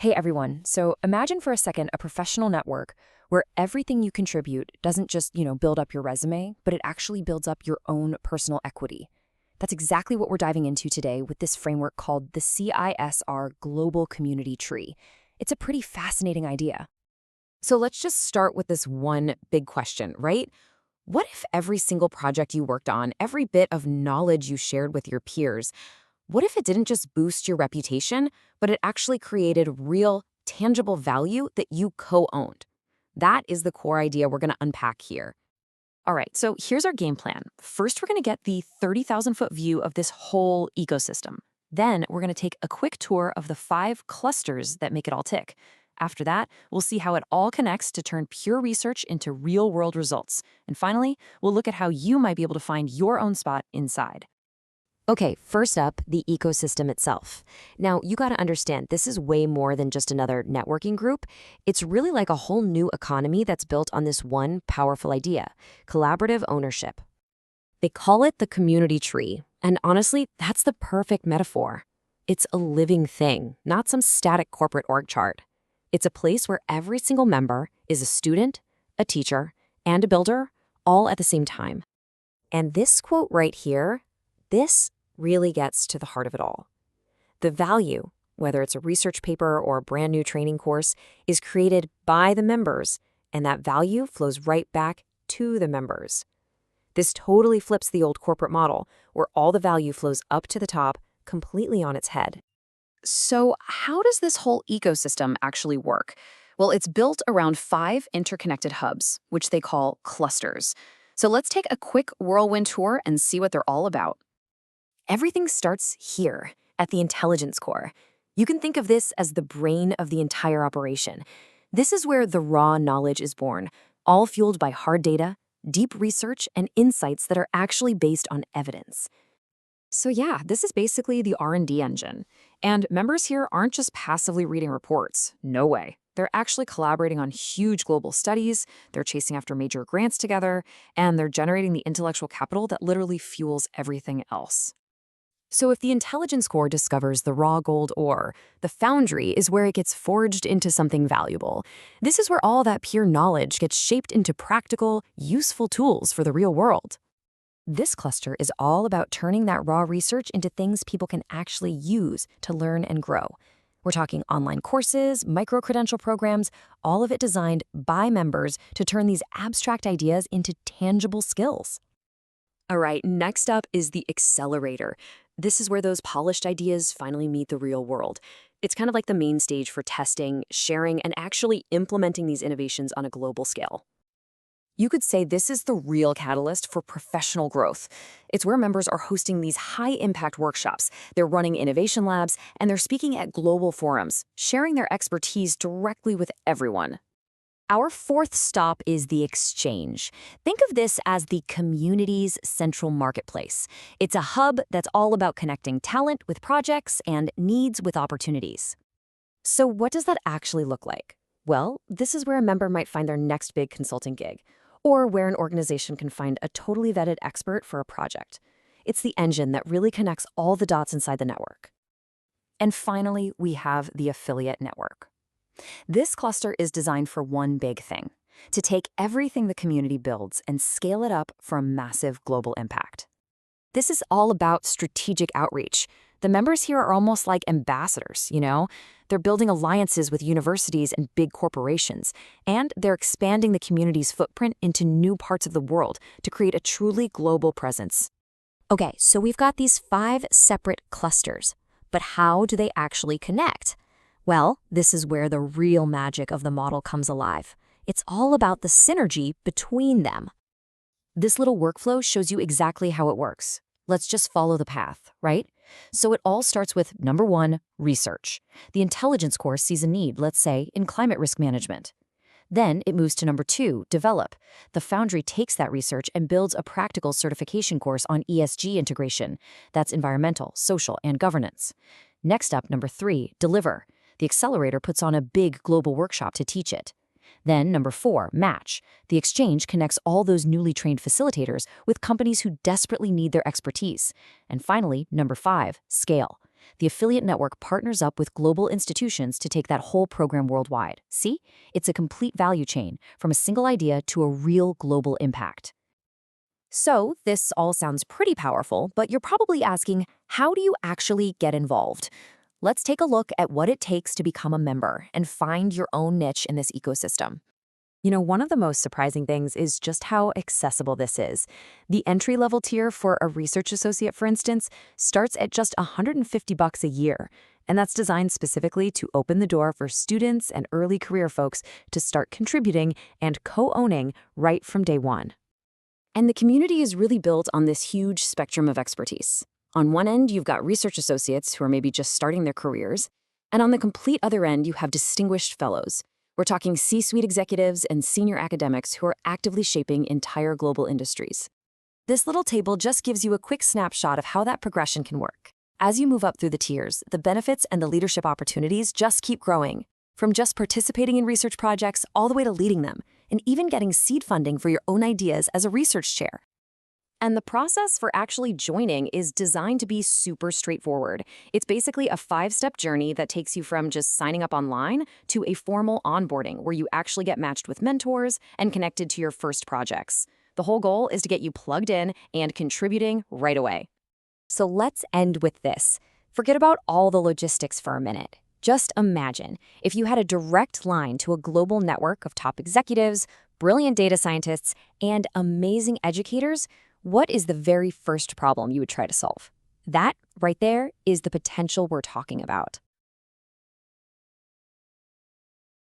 Hey everyone, so imagine for a second a professional network where everything you contribute doesn't just, build up your resume, but it actually builds up your own personal equity. That's exactly what we're diving into today with this framework called the CISR Global Community Tree. It's a pretty fascinating idea. So let's just start with this one big question, right? What if every single project you worked on, every bit of knowledge you shared with your peers, what if it didn't just boost your reputation, but it actually created real, tangible value that you co-owned? That is the core idea we're going to unpack here. All right, so here's our game plan. First, we're going to get the 30,000-foot view of this whole ecosystem. Then, we're going to take a quick tour of the 5 clusters that make it all tick. After that, we'll see how it all connects to turn pure research into real-world results. And finally, we'll look at how you might be able to find your own spot inside. Okay, first up, the ecosystem itself. Now, you got to understand, this is way more than just another networking group. It's really like a whole new economy that's built on this one powerful idea: collaborative ownership. They call it the community tree, and honestly, that's the perfect metaphor. It's a living thing, not some static corporate org chart. It's a place where every single member is a student, a teacher, and a builder, all at the same time. And this quote right here, this really gets to the heart of it all. The value, whether it's a research paper or a brand new training course, is created by the members, and that value flows right back to the members. This totally flips the old corporate model, where all the value flows up to the top, completely on its head. So how does this whole ecosystem actually work? Well, it's built around 5 interconnected hubs, which they call clusters. So let's take a quick whirlwind tour and see what they're all about. Everything starts here, at the intelligence core. You can think of this as the brain of the entire operation. This is where the raw knowledge is born, all fueled by hard data, deep research, and insights that are actually based on evidence. So yeah, this is basically the R&D engine. And members here aren't just passively reading reports. No way. They're actually collaborating on huge global studies, they're chasing after major grants together, and they're generating the intellectual capital that literally fuels everything else. So if the intelligence core discovers the raw gold ore, the foundry is where it gets forged into something valuable. This is where all that pure knowledge gets shaped into practical, useful tools for the real world. This cluster is all about turning that raw research into things people can actually use to learn and grow. We're talking online courses, micro-credential programs, all of it designed by members to turn these abstract ideas into tangible skills. All right, next up is the accelerator. This is where those polished ideas finally meet the real world. It's kind of like the main stage for testing, sharing, and actually implementing these innovations on a global scale. You could say this is the real catalyst for professional growth. It's where members are hosting these high-impact workshops, they're running innovation labs, and they're speaking at global forums, sharing their expertise directly with everyone. Our fourth stop is the exchange. Think of this as the community's central marketplace. It's a hub that's all about connecting talent with projects and needs with opportunities. So what does that actually look like? Well, this is where a member might find their next big consulting gig, or where an organization can find a totally vetted expert for a project. It's the engine that really connects all the dots inside the network. And finally, we have the affiliate network. This cluster is designed for one big thing: to take everything the community builds and scale it up for a massive global impact. This is all about strategic outreach. The members here are almost like ambassadors, They're building alliances with universities and big corporations, and they're expanding the community's footprint into new parts of the world to create a truly global presence. Okay, so we've got these 5 separate clusters, but how do they actually connect? Well, this is where the real magic of the model comes alive. It's all about the synergy between them. This little workflow shows you exactly how it works. Let's just follow the path, right? So it all starts with number 1, research. The intelligence core sees a need, let's say, in climate risk management. Then it moves to number 2, develop. The foundry takes that research and builds a practical certification course on ESG integration. That's environmental, social, and governance. Next up, number 3, deliver. The accelerator puts on a big global workshop to teach it. Then, number 4, match. The exchange connects all those newly trained facilitators with companies who desperately need their expertise. And finally, number 5, scale. the affiliate network partners up with global institutions to take that whole program worldwide. See? It's a complete value chain, from a single idea to a real global impact. So, this all sounds pretty powerful, but you're probably asking, how do you actually get involved? Let's take a look at what it takes to become a member and find your own niche in this ecosystem. One of the most surprising things is just how accessible this is. The entry-level tier for a research associate, for instance, starts at just $150 a year, and that's designed specifically to open the door for students and early career folks to start contributing and co-owning right from day one. And the community is really built on this huge spectrum of expertise. On one end, you've got research associates who are maybe just starting their careers, and on the complete other end, you have distinguished fellows. We're talking C-suite executives and senior academics who are actively shaping entire global industries. This little table just gives you a quick snapshot of how that progression can work. As you move up through the tiers, the benefits and the leadership opportunities just keep growing, from just participating in research projects all the way to leading them, and even getting seed funding for your own ideas as a research chair. And the process for actually joining is designed to be super straightforward. It's basically a 5-step journey that takes you from just signing up online to a formal onboarding where you actually get matched with mentors and connected to your first projects. The whole goal is to get you plugged in and contributing right away. So let's end with this. Forget about all the logistics for a minute. Just imagine if you had a direct line to a global network of top executives, brilliant data scientists, and amazing educators. What is the very first problem you would try to solve? That, right there, is the potential we're talking about.